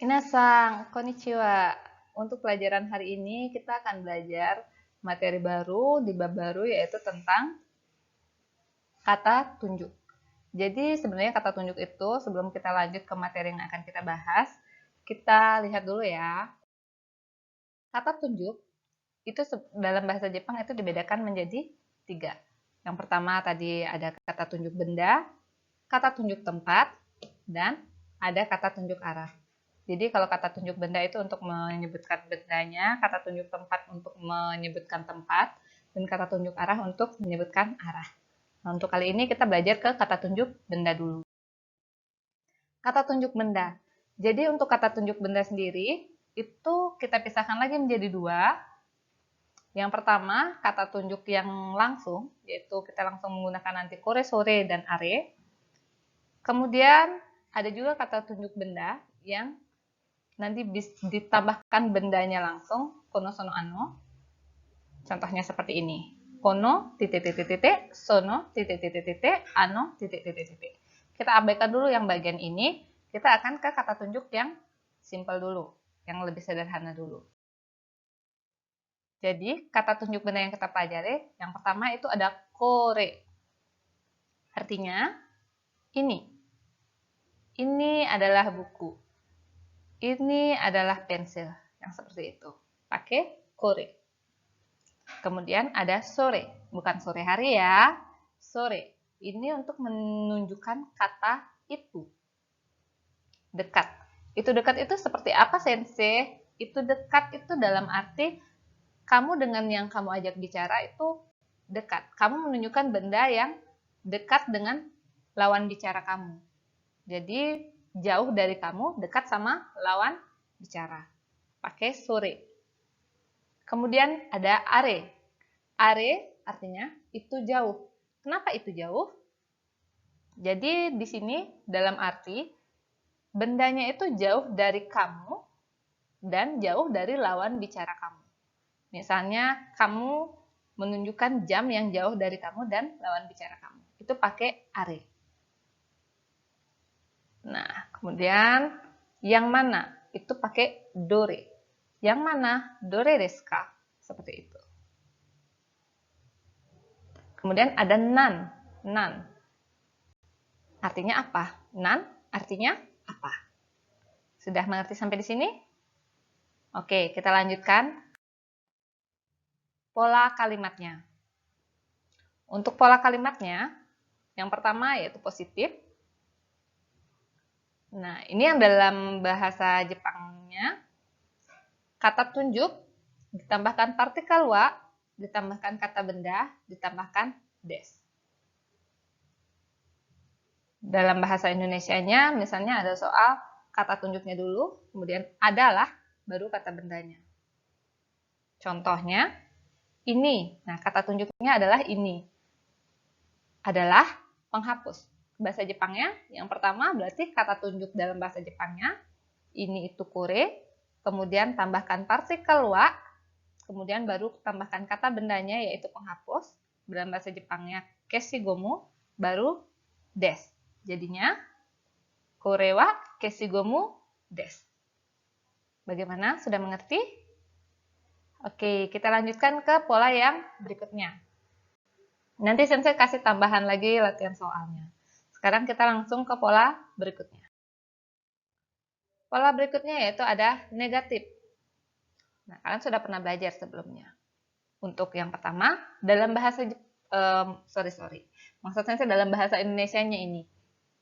Minasan, konnichiwa. Untuk pelajaran hari ini kita akan belajar materi baru di bab baru yaitu tentang kata tunjuk. Jadi sebenarnya kata tunjuk itu sebelum kita lanjut ke materi yang akan kita bahas, kita lihat dulu ya. Kata tunjuk itu dalam bahasa Jepang itu dibedakan menjadi 3. Yang pertama tadi ada kata tunjuk benda, kata tunjuk tempat, dan ada kata tunjuk arah. Jadi kalau kata tunjuk benda itu untuk menyebutkan bendanya, kata tunjuk tempat untuk menyebutkan tempat, dan kata tunjuk arah untuk menyebutkan arah. Nah, untuk kali ini kita belajar ke kata tunjuk benda dulu. Kata tunjuk benda. Jadi untuk kata tunjuk benda sendiri, itu kita pisahkan lagi menjadi 2. Yang pertama, kata tunjuk yang langsung, yaitu kita langsung menggunakan nanti kore, sore, dan are. Kemudian ada juga kata tunjuk benda yang nanti ditambahkan bendanya langsung, kono, sono, ano. Contohnya seperti ini. Kono, titik, titik, titik, sono, titik, titik, titik, ano, titik, titik, titik. Kita abaikan dulu yang bagian ini, kita akan ke kata tunjuk yang simple dulu, yang lebih sederhana dulu. Jadi, kata tunjuk benda yang kita pelajari, yang pertama itu ada kore. Artinya, ini. Ini adalah buku. Ini adalah pensil. Yang seperti itu. Pakai kore. Kemudian ada sore. Bukan sore hari ya. Sore. Ini untuk menunjukkan kata itu. Dekat. Itu dekat itu seperti apa, Sensei? Itu dekat itu dalam arti kamu dengan yang kamu ajak bicara itu dekat. Kamu menunjukkan benda yang dekat dengan lawan bicara kamu. Jadi jauh dari kamu, dekat sama lawan bicara. Pakai sore. Kemudian ada are. Are artinya itu jauh. Kenapa itu jauh? Jadi di sini dalam arti bendanya itu jauh dari kamu dan jauh dari lawan bicara kamu. Misalnya kamu menunjukkan jam yang jauh dari kamu dan lawan bicara kamu. Itu pakai are. Nah, kemudian yang mana? Itu pakai dore. Yang mana? Dore desu ka? Seperti itu. Kemudian ada nan. Nan. Artinya apa? Nan artinya apa? Sudah mengerti sampai di sini? Oke, kita lanjutkan. Pola kalimatnya. Untuk pola kalimatnya, yang pertama yaitu positif. Nah, ini yang dalam bahasa Jepangnya, kata tunjuk, ditambahkan partikel wa, ditambahkan kata benda, ditambahkan des. Dalam bahasa Indonesianya, misalnya ada soal kata tunjuknya dulu, kemudian adalah, baru kata bendanya. Contohnya, ini. Nah, kata tunjuknya adalah ini. Adalah penghapus. Bahasa Jepangnya, yang pertama berarti kata tunjuk dalam bahasa Jepangnya, ini itu kore, kemudian tambahkan partikel wa, kemudian baru tambahkan kata bendanya yaitu penghapus, dalam bahasa Jepangnya keshigomu, baru des. Jadinya, kore wa keshigomu des. Bagaimana? Sudah mengerti? Oke, kita lanjutkan ke pola yang berikutnya. Nanti Sensei kasih tambahan lagi latihan soalnya. Sekarang kita langsung ke pola berikutnya. Pola berikutnya yaitu ada negatif. Nah, kalian sudah pernah belajar sebelumnya. Untuk yang pertama, dalam bahasa Maksud saya dalam bahasa Indonesianya ini.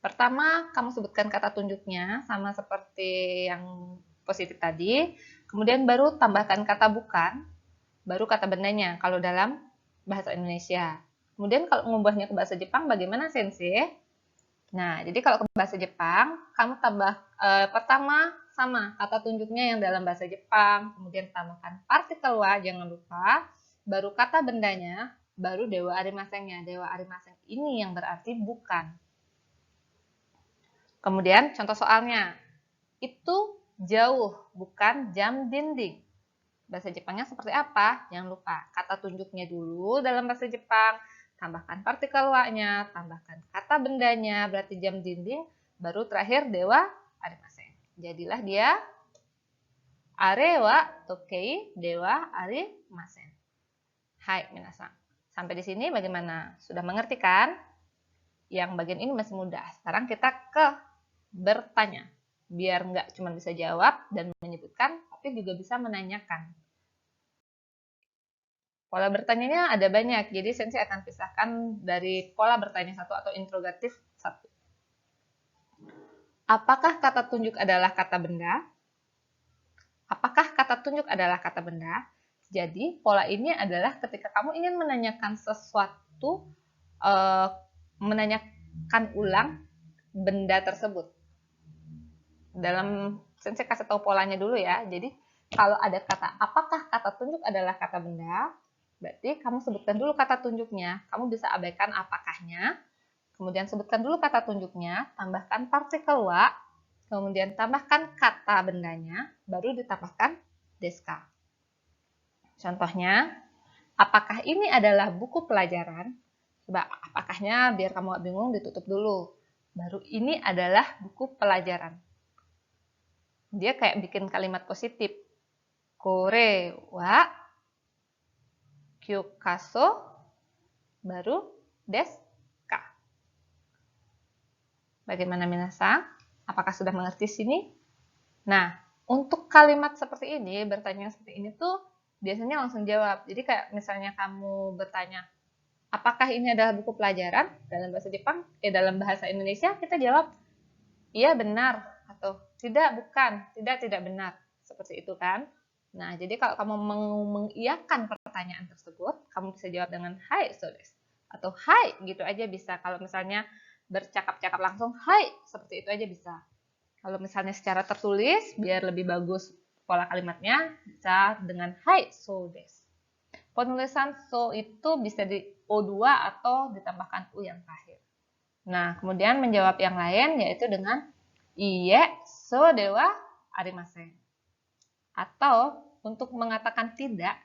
Pertama, kamu sebutkan kata tunjuknya sama seperti yang positif tadi. Kemudian baru tambahkan kata bukan, baru kata bendanya kalau dalam bahasa Indonesia. Kemudian kalau mengubahnya ke bahasa Jepang bagaimana, Sensei? Nah, jadi kalau ke bahasa Jepang, kamu tambah pertama sama kata tunjuknya yang dalam bahasa Jepang, kemudian tambahkan partikel wa, jangan lupa, baru kata bendanya, baru dewa arimasengnya. Dewa arimaseng ini yang berarti bukan. Kemudian contoh soalnya, itu jauh, bukan jam dinding. Bahasa Jepangnya seperti apa? Jangan lupa, kata tunjuknya dulu dalam bahasa Jepang, tambahkan partikel wa-nya, tambahkan kata bendanya, berarti jam dinding, baru terakhir dewa arimaseng. Jadilah dia are wa tokei dewa arimasen. Hai minasan. Sampai di sini bagaimana? Sudah mengerti kan? Yang bagian ini masih mudah. Sekarang kita ke bertanya. Biar nggak cuma bisa jawab dan menyebutkan, tapi juga bisa menanyakan. Pola bertanyanya ada banyak, jadi Sensei akan pisahkan dari pola bertanya satu atau interrogatif satu. Apakah kata tunjuk adalah kata benda? Apakah kata tunjuk adalah kata benda? Jadi, pola ini adalah ketika kamu ingin menanyakan sesuatu, menanyakan ulang benda tersebut. Dalam Sensei kasih tahu polanya dulu ya. Jadi, kalau ada kata, apakah kata tunjuk adalah kata benda? Berarti kamu sebutkan dulu kata tunjuknya. Kamu bisa abaikan apakahnya. Kemudian sebutkan dulu kata tunjuknya, tambahkan partikel wa, kemudian tambahkan kata bendanya, baru ditambahkan deska. Contohnya, apakah ini adalah buku pelajaran? Coba apakahnya biar kamu gak bingung ditutup dulu. Baru ini adalah buku pelajaran. Dia kayak bikin kalimat positif. Kore wa kyukaso baru deska. Bagaimana minasan? Apakah sudah mengerti sini? Nah, untuk kalimat seperti ini, bertanya seperti ini tuh biasanya langsung jawab. Jadi kayak misalnya kamu bertanya, apakah ini adalah buku pelajaran? Dalam bahasa Jepang, dalam bahasa Indonesia kita jawab, iya benar, atau tidak bukan, tidak benar. Seperti itu kan? Nah, jadi kalau kamu mengiyakan pertanyaan tersebut, kamu bisa jawab dengan hai so desu. Atau hai gitu aja bisa. Kalau misalnya bercakap-cakap langsung, hai, seperti itu aja bisa. Kalau misalnya secara tertulis, biar lebih bagus pola kalimatnya, bisa dengan hai so desu. Penulisan so itu bisa di O2 atau ditambahkan U yang terakhir. Nah, kemudian menjawab yang lain yaitu dengan iye so dewa arimasen. Atau untuk mengatakan tidak,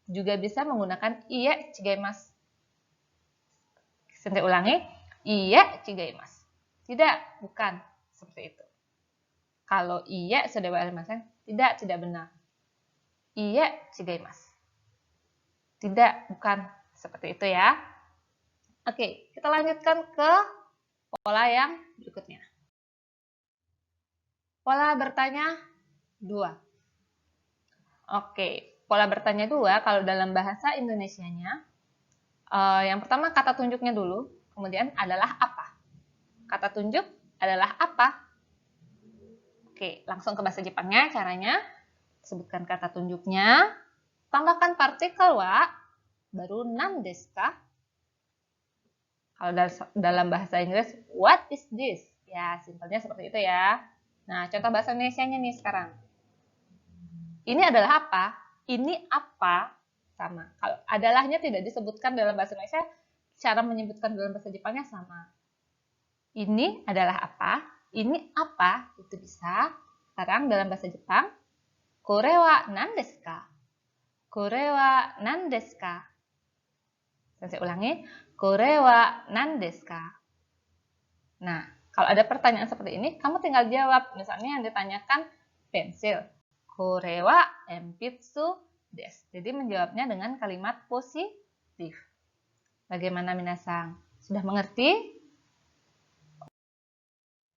juga bisa menggunakan iye chigaimasu. Saya ulangi, iye chigaimasu. Tidak, bukan. Seperti itu. Kalau iya sudah arimasen, tidak benar. Iya chigaimasu. Tidak, bukan. Seperti itu ya. Oke, kita lanjutkan ke pola yang berikutnya. Pola bertanya 2. Oke, pola bertanya 2 kalau dalam bahasa Indonesianya, yang pertama kata tunjuknya dulu, kemudian adalah apa. Kata tunjuk adalah apa. Oke, langsung ke bahasa Jepangnya caranya. Sebutkan kata tunjuknya, tambahkan partikel wa, baru nan desu ka? Kalau dalam bahasa Inggris, what is this? Ya, simpelnya seperti itu ya. Nah, contoh bahasa Indonesianya nih sekarang. Ini adalah apa? Ini apa? Sama. Kalau adalahnya tidak disebutkan dalam bahasa Indonesia, cara menyebutkan dalam bahasa Jepangnya sama. Ini adalah apa? Ini apa? Itu bisa. Sekarang dalam bahasa Jepang, kore wa nan desu ka? Kore wa nan desu ka? Saya ulangi, kore wa nan desu ka? Nah, kalau ada pertanyaan seperti ini, kamu tinggal jawab. Misalnya yang ditanyakan pensil. Kore wa enpitsu desu. Jadi menjawabnya dengan kalimat positif. Bagaimana minasan? Sudah mengerti?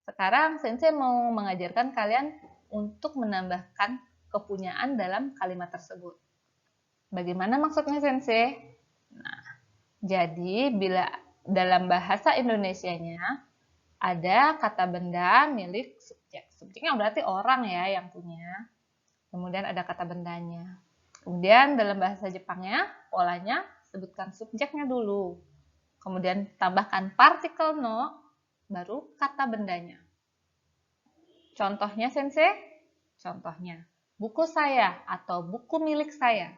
Sekarang Sensei mau mengajarkan kalian untuk menambahkan kepunyaan dalam kalimat tersebut. Bagaimana maksudnya Sensei? Nah, jadi bila dalam bahasa Indonesianya ada kata benda milik subjek. Subjeknya berarti orang ya yang punya. Kemudian ada kata bendanya. Kemudian dalam bahasa Jepangnya, polanya sebutkan subjeknya dulu. Kemudian tambahkan partikel no, baru kata bendanya. Contohnya Sensei, contohnya buku saya atau buku milik saya.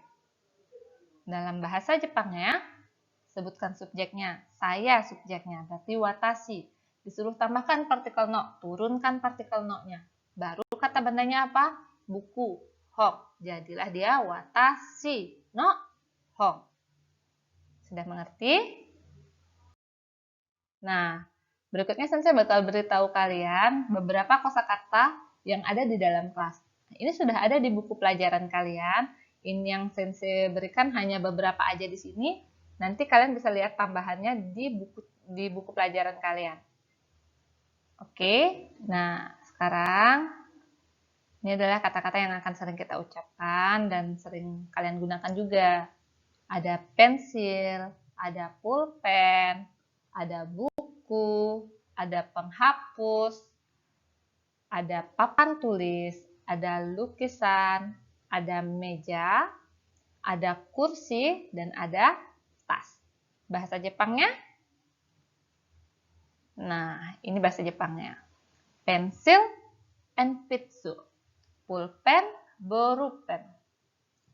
Dalam bahasa Jepangnya, sebutkan subjeknya, saya subjeknya, berarti watashi. Disuruh tambahkan partikel no, turunkan partikel no-nya. Baru kata bendanya apa? Buku, hon. Jadilah dia watashi no hon. Sudah mengerti? Nah, berikutnya Sensei bakal beritahu kalian beberapa kosakata yang ada di dalam kelas. Nah, ini sudah ada di buku pelajaran kalian. Ini yang Sensei berikan hanya beberapa aja di sini. Nanti kalian bisa lihat tambahannya di buku pelajaran kalian. Oke, nah sekarang ini adalah kata-kata yang akan sering kita ucapkan dan sering kalian gunakan juga. Ada pensil, ada pulpen, ada buku, ada penghapus, ada papan tulis, ada lukisan, ada meja, ada kursi, dan ada tas. Bahasa Jepangnya? Nah, ini bahasa Jepangnya. Pensil, enpitsu. Pulpen, borupen.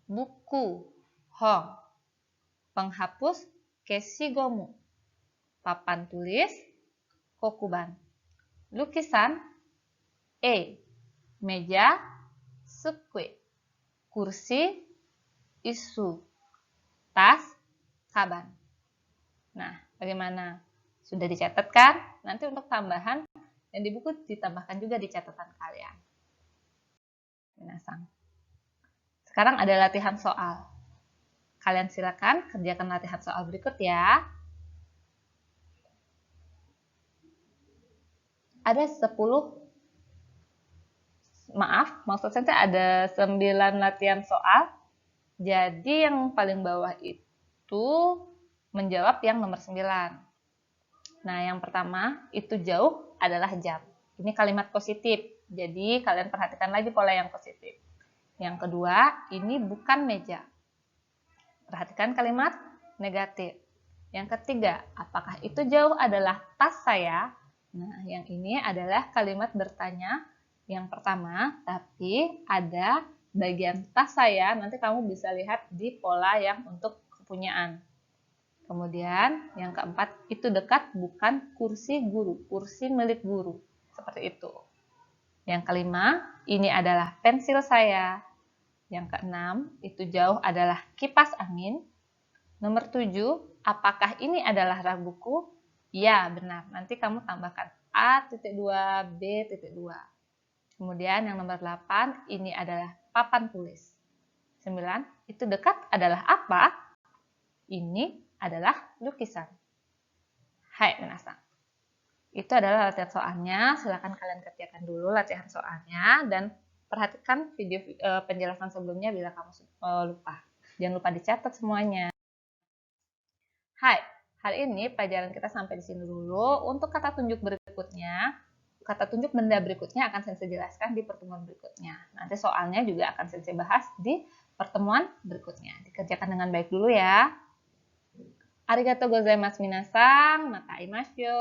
Buku, hong. Penghapus, keshigomu. Papan tulis, kokuban. Lukisan, meja, sukue. Kursi, isu. Tas, kaban. Nah, bagaimana? Sudah dicatat kan? Nanti untuk tambahan yang di buku ditambahkan juga di catatan kalian. Minasang. Sekarang ada latihan soal. Kalian silakan kerjakan latihan soal berikut ya. Ada 10, maksud saya ada 9 latihan soal. Jadi yang paling bawah itu menjawab yang nomor 9. Nah, yang pertama, itu jauh adalah jam. Ini kalimat positif. Jadi, kalian perhatikan lagi pola yang positif. Yang kedua, ini bukan meja. Perhatikan kalimat negatif. Yang ketiga, apakah itu jauh adalah tas saya? Nah, yang ini adalah kalimat bertanya yang pertama, tapi ada bagian tas saya. Nanti kamu bisa lihat di pola yang untuk kepunyaan. Kemudian yang keempat, itu dekat bukan kursi guru, kursi milik guru. Seperti itu. Yang kelima, ini adalah pensil saya. Yang keenam, itu jauh adalah kipas angin. Nomor 7, apakah ini adalah rak buku? Ya, benar. Nanti kamu tambahkan A.2, B.2. Kemudian yang nomor 8, ini adalah papan tulis. 9, itu dekat adalah apa? Ini adalah lukisan. Hai, minasang. Itu adalah latihan soalnya. Silakan kalian kerjakan dulu latihan soalnya dan perhatikan video penjelasan sebelumnya bila kamu lupa. Jangan lupa dicatat semuanya. Hai, hari ini pelajaran kita sampai di sini dulu. Untuk kata tunjuk berikutnya, kata tunjuk benda berikutnya akan Sensei jelaskan di pertemuan berikutnya. Nanti soalnya juga akan Sensei bahas di pertemuan berikutnya. Dikerjakan dengan baik dulu ya. Arigatou gozaimasu minasang, matai masu.